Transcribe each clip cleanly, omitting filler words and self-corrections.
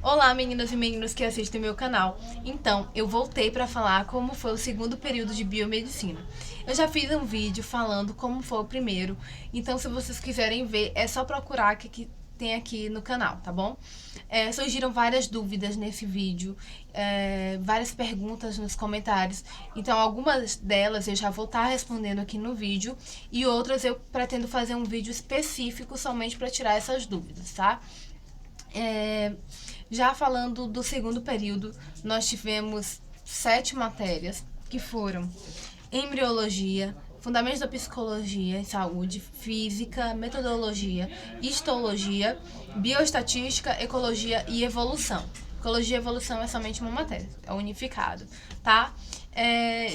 Olá, meninas e meninos que assistem meu canal. Então, eu voltei para falar como foi o segundo período de biomedicina. Eu já fiz um vídeo falando como foi o primeiro, então se vocês quiserem ver, é só procurar que tem aqui no canal, tá bom? Surgiram várias dúvidas nesse vídeo, várias perguntas nos comentários, então algumas delas eu já vou estar respondendo aqui no vídeo e outras eu pretendo fazer um vídeo específico somente para tirar essas dúvidas, tá? Já falando do segundo período, nós tivemos 7 matérias, que foram embriologia, fundamentos da psicologia em saúde, física, metodologia, histologia, bioestatística, ecologia e evolução. Ecologia e evolução é somente uma matéria, é unificado, tá?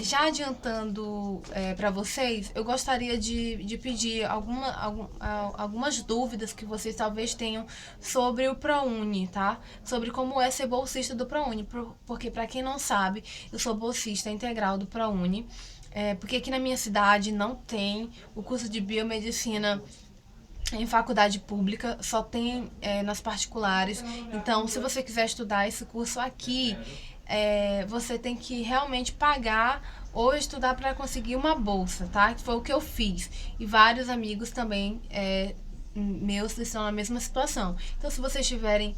Já adiantando para vocês, eu gostaria de pedir algumas dúvidas que vocês talvez tenham sobre o ProUni, tá? Sobre como é ser bolsista do ProUni, porque para quem não sabe, eu sou bolsista integral do ProUni, porque aqui na minha cidade não tem o curso de biomedicina em faculdade pública, só tem nas particulares. Então, se você quiser estudar esse curso aqui, você tem que realmente pagar ou estudar para conseguir uma bolsa, tá? Que foi o que eu fiz. E vários amigos também meus estão na mesma situação. Então, se vocês tiverem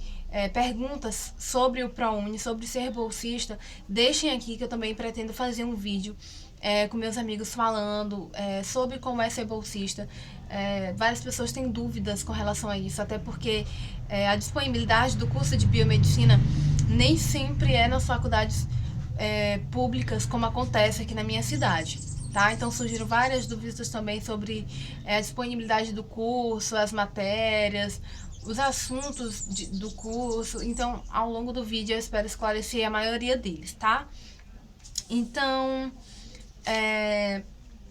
perguntas sobre o ProUni, sobre ser bolsista, deixem aqui que eu também pretendo fazer um vídeo com meus amigos falando sobre como é ser bolsista. Várias pessoas têm dúvidas com relação a isso, até porque a disponibilidade do curso de biomedicina nem sempre é nas faculdades públicas, como acontece aqui na minha cidade. Tá? Então surgiram várias dúvidas também sobre a disponibilidade do curso, as matérias, os assuntos do curso. Então, ao longo do vídeo eu espero esclarecer a maioria deles, tá? Então,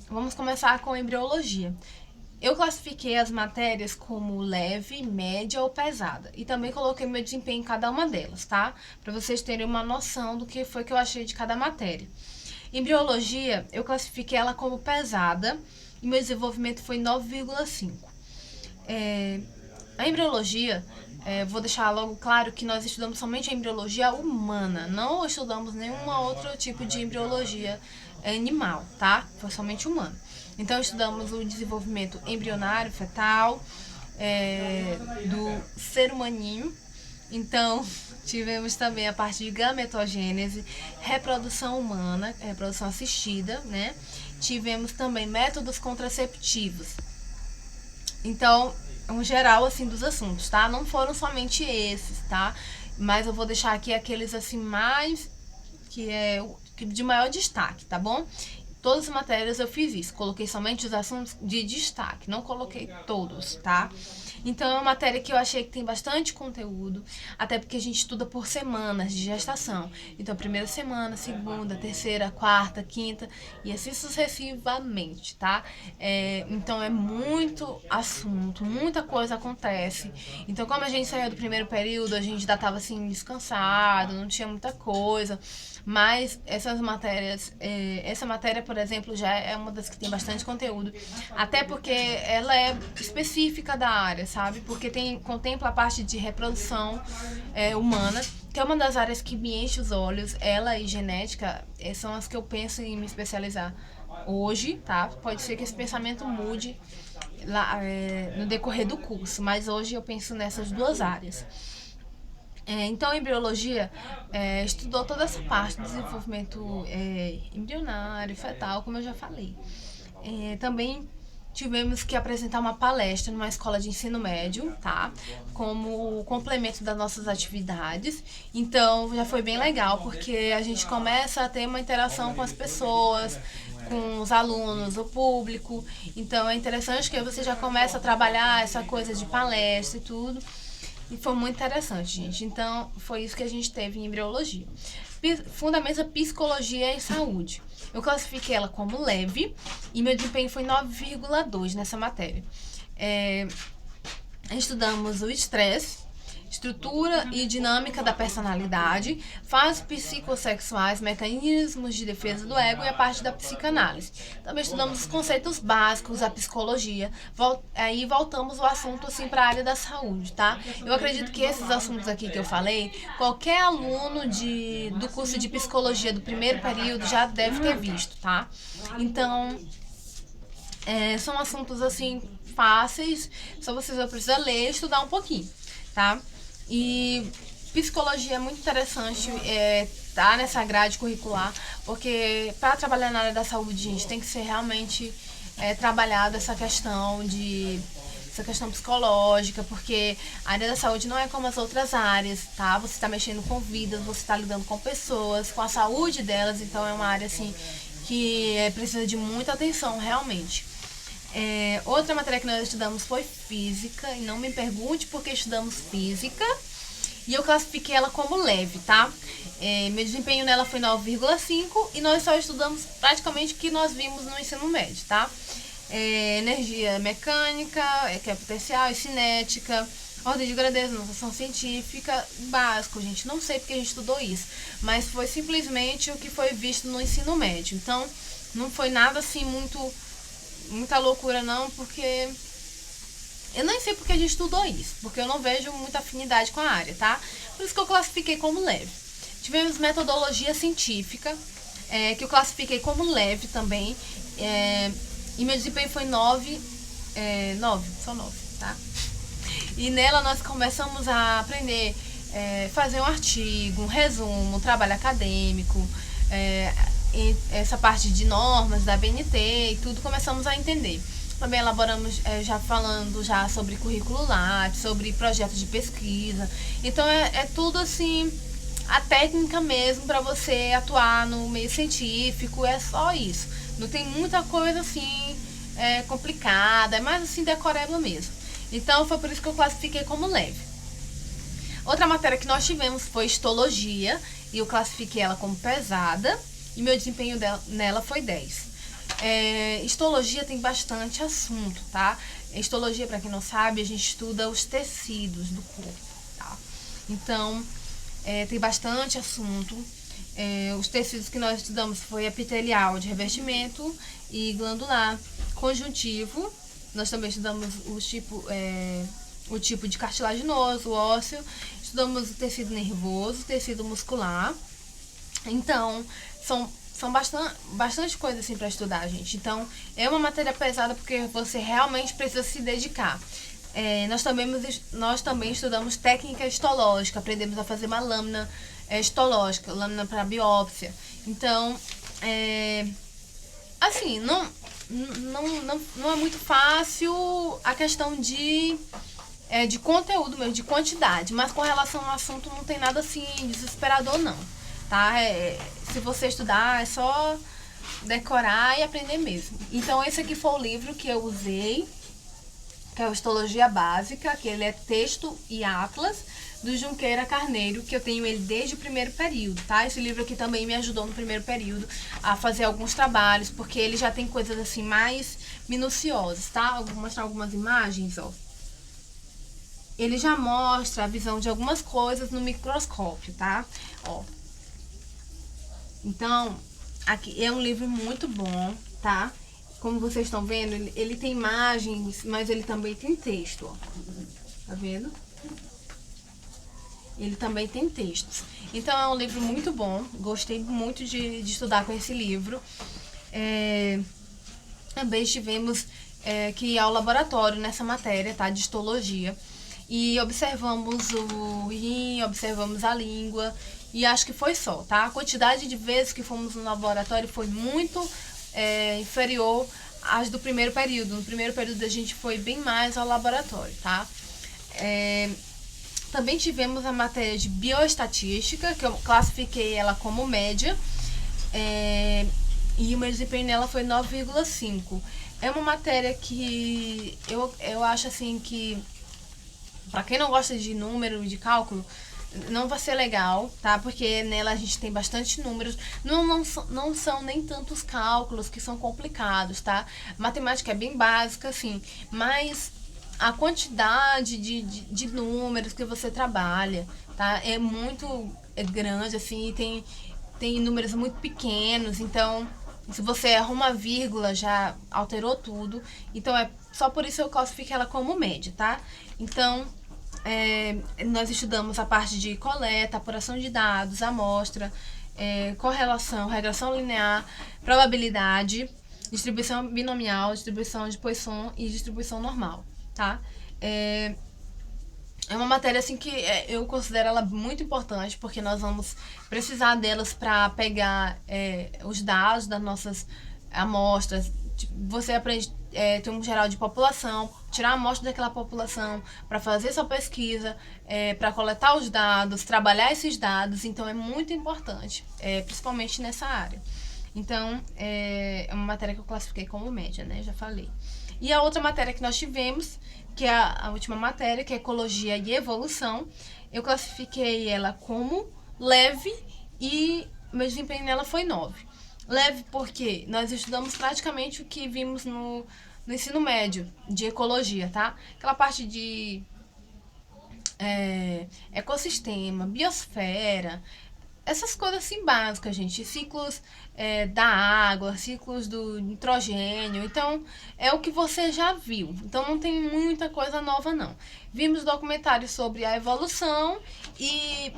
vamos começar com embriologia. Eu classifiquei as matérias como leve, média ou pesada. E também coloquei meu desempenho em cada uma delas, tá? Para vocês terem uma noção do que foi que eu achei de cada matéria. Embriologia, eu classifiquei ela como pesada e meu desenvolvimento foi 9,5. A embriologia, vou deixar logo claro que nós estudamos somente a embriologia humana, não estudamos nenhum outro tipo de embriologia animal, tá? Foi somente humano. Então, estudamos o desenvolvimento embrionário, fetal, do ser humaninho. Então, tivemos também a parte de gametogênese, reprodução humana, reprodução assistida, né? Tivemos também métodos contraceptivos. Então, um geral, assim, dos assuntos, tá? Não foram somente esses, tá? Mas eu vou deixar aqui aqueles, assim, mais... que de maior destaque, tá bom? Todas as matérias eu fiz isso, coloquei somente os assuntos de destaque, não coloquei todos, tá? Então é uma matéria que eu achei que tem bastante conteúdo, até porque a gente estuda por semanas de gestação. Então, primeira semana, segunda, terceira, quarta, quinta e assim sucessivamente, tá? Então é muito assunto, muita coisa acontece. Então, como a gente saiu do primeiro período, a gente ainda tava assim descansado, não tinha muita coisa. Mas essas matérias, essa matéria, por exemplo, já é uma das que tem bastante conteúdo, até porque ela é específica da área, sabe? Porque contempla a parte de reprodução humana, que é uma das áreas que me enche os olhos. Ela e genética são as que eu penso em me especializar hoje, tá? Pode ser que esse pensamento mude lá, no decorrer do curso, mas hoje eu penso nessas duas áreas. Então, a embriologia estudou toda essa parte do desenvolvimento embrionário, fetal, como eu já falei. Também tivemos que apresentar uma palestra numa escola de ensino médio, tá? Como complemento das nossas atividades. Então, já foi bem legal, porque a gente começa a ter uma interação com as pessoas, com os alunos, o público. Então, é interessante que você já começa a trabalhar essa coisa de palestra e tudo. E foi muito interessante, gente. Então, foi isso que a gente teve em embriologia. Fundamentos da psicologia e saúde. Eu classifiquei ela como leve e meu desempenho foi 9,2 nessa matéria. Estudamos o estresse, estrutura e dinâmica da personalidade, fases psicossexuais, mecanismos de defesa do ego e a parte da psicanálise. Também estudamos os conceitos básicos, a psicologia, aí voltamos o assunto assim para a área da saúde, tá? Eu acredito que esses assuntos aqui que eu falei, qualquer aluno do curso de psicologia do primeiro período já deve ter visto, tá? Então, são assuntos assim fáceis, só vocês vão precisar ler e estudar um pouquinho, tá? E psicologia é muito interessante, tá nessa grade curricular, porque para trabalhar na área da saúde, gente, tem que ser realmente trabalhado essa questão psicológica, porque a área da saúde não é como as outras áreas, tá? Você está mexendo com vidas, você está lidando com pessoas, com a saúde delas, então é uma área assim que precisa de muita atenção, realmente. Outra matéria que nós estudamos foi física, e não me pergunte por que estudamos física, e eu classifiquei ela como leve, tá? Meu desempenho nela foi 9,5 e nós só estudamos praticamente o que nós vimos no ensino médio, tá? Energia mecânica, que é potencial e cinética, ordem de grandeza, notação científica, básico, gente. Não sei porque a gente estudou isso, mas foi simplesmente o que foi visto no ensino médio. Então, não foi nada assim muita loucura não, porque eu nem sei porque a gente estudou isso, porque eu não vejo muita afinidade com a área, tá? Por isso que eu classifiquei como leve. Tivemos metodologia científica, que eu classifiquei como leve também, e meu desempenho foi 9, só 9, tá? E nela nós começamos a aprender, fazer um artigo, um resumo, um trabalho acadêmico, essa parte de normas da BNT e tudo começamos a entender. Também elaboramos, falando sobre currículo Lattes, sobre projetos de pesquisa. Então é tudo assim, a técnica mesmo para você atuar no meio científico, é só isso. Não tem muita coisa assim complicada, é mais assim decoreba mesmo. Então foi por isso que eu classifiquei como leve. Outra matéria que nós tivemos foi histologia, e eu classifiquei ela como pesada, e meu desempenho nela foi 10. Histologia tem bastante assunto, tá? Histologia, para quem não sabe, a gente estuda os tecidos do corpo, tá? Então, tem bastante assunto. Os tecidos que nós estudamos foi epitelial, de revestimento, e glandular, conjuntivo. Nós também estudamos o tipo de cartilaginoso, ósseo. Estudamos o tecido nervoso, o tecido muscular. Então, são bastante coisa assim para estudar, gente. Então, é uma matéria pesada porque você realmente precisa se dedicar. Nós também estudamos técnica histológica, aprendemos a fazer uma lâmina histológica, lâmina para biópsia. Então, assim, não é muito fácil a questão de conteúdo mesmo, de quantidade, mas com relação ao assunto não tem nada assim desesperador não, tá? Se você estudar é só decorar e aprender mesmo. Então esse aqui foi o livro que eu usei, que é o Histologia Básica, que ele é texto e atlas, do Junqueira Carneiro, que eu tenho ele desde o primeiro período, tá? Esse livro aqui também me ajudou no primeiro período a fazer alguns trabalhos, porque ele já tem coisas assim mais minuciosas, tá? Eu vou mostrar algumas imagens, ó. Ele já mostra a visão de algumas coisas no microscópio, tá? Ó. Então, aqui é um livro muito bom, tá? Como vocês estão vendo, ele tem imagens, mas ele também tem texto, ó. Tá vendo? Ele também tem textos. Então, é um livro muito bom. Gostei muito de estudar com esse livro. Também estivemos que ir ao laboratório nessa matéria, tá? De histologia. E observamos o rim, observamos a língua. E acho que foi só, tá? A quantidade de vezes que fomos no laboratório foi muito inferior às do primeiro período. No primeiro período a gente foi bem mais ao laboratório, tá? Também tivemos a matéria de bioestatística, que eu classifiquei ela como média, e o meu desempenho nela foi 9,5. É uma matéria que eu acho assim que, para quem não gosta de número, de cálculo, não vai ser legal, tá? Porque nela a gente tem bastante números, não são nem tantos cálculos que são complicados, tá? Matemática é bem básica, assim, mas a quantidade de números que você trabalha, tá? É muito grande, assim, tem números muito pequenos, então se você erra uma vírgula já alterou tudo. Então é só por isso eu classifico ela como média, tá? Então nós estudamos a parte de coleta, apuração de dados, amostra, correlação, regressão linear, probabilidade, distribuição binomial, distribuição de Poisson e distribuição normal, tá? É uma matéria assim que eu considero ela muito importante, porque nós vamos precisar delas para pegar os dados das nossas amostras. Você aprende ter um geral de população, tirar a amostra daquela população para fazer sua pesquisa, para coletar os dados, trabalhar esses dados. Então é muito importante, principalmente nessa área. Então é uma matéria que eu classifiquei como média, né? Já falei. E a outra matéria que nós tivemos, que é a última matéria, que é Ecologia e Evolução, eu classifiquei ela como leve e meu desempenho nela foi 9. Leve porque nós estudamos praticamente o que vimos no ensino médio de ecologia, tá? Aquela parte de ecossistema, biosfera, essas coisas assim básicas, gente. Ciclos da água, ciclos do nitrogênio. Então, é o que você já viu. Então, não tem muita coisa nova, não. Vimos documentários sobre a evolução e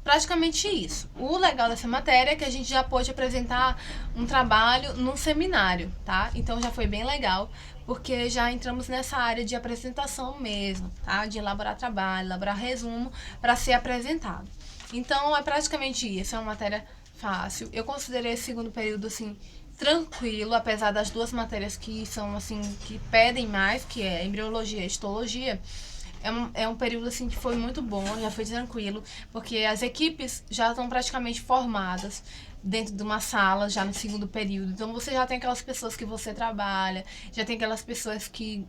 praticamente isso. O legal dessa matéria é que a gente já pôde apresentar um trabalho num seminário, tá? Então, já foi bem legal, porque já entramos nessa área de apresentação mesmo, tá? De elaborar trabalho, elaborar resumo para ser apresentado. Então, é praticamente isso, é uma matéria fácil. Eu considerei esse segundo período, assim, tranquilo, apesar das duas matérias que são, assim, que pedem mais, que é embriologia e histologia. É um período, assim, que foi muito bom, já foi tranquilo, porque as equipes já estão praticamente formadas dentro de uma sala, já no segundo período. Então, você já tem aquelas pessoas que você trabalha, já tem aquelas pessoas que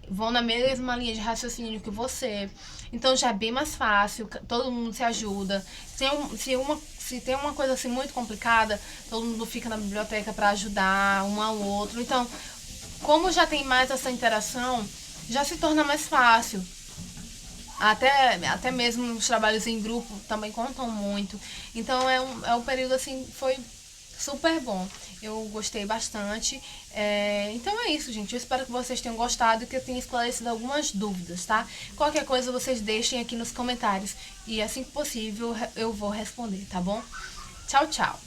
vão na mesma linha de raciocínio que você. Então já é bem mais fácil, todo mundo se ajuda. Se tem uma coisa assim muito complicada, todo mundo fica na biblioteca para ajudar um ao outro. Então, como já tem mais essa interação, já se torna mais fácil. Até mesmo os trabalhos em grupo também contam muito. Então é um período assim, foi super bom. Eu gostei bastante. Então é isso, gente. Eu espero que vocês tenham gostado e que eu tenha esclarecido algumas dúvidas, tá? Qualquer coisa vocês deixem aqui nos comentários. E assim que possível eu vou responder, tá bom? Tchau, tchau!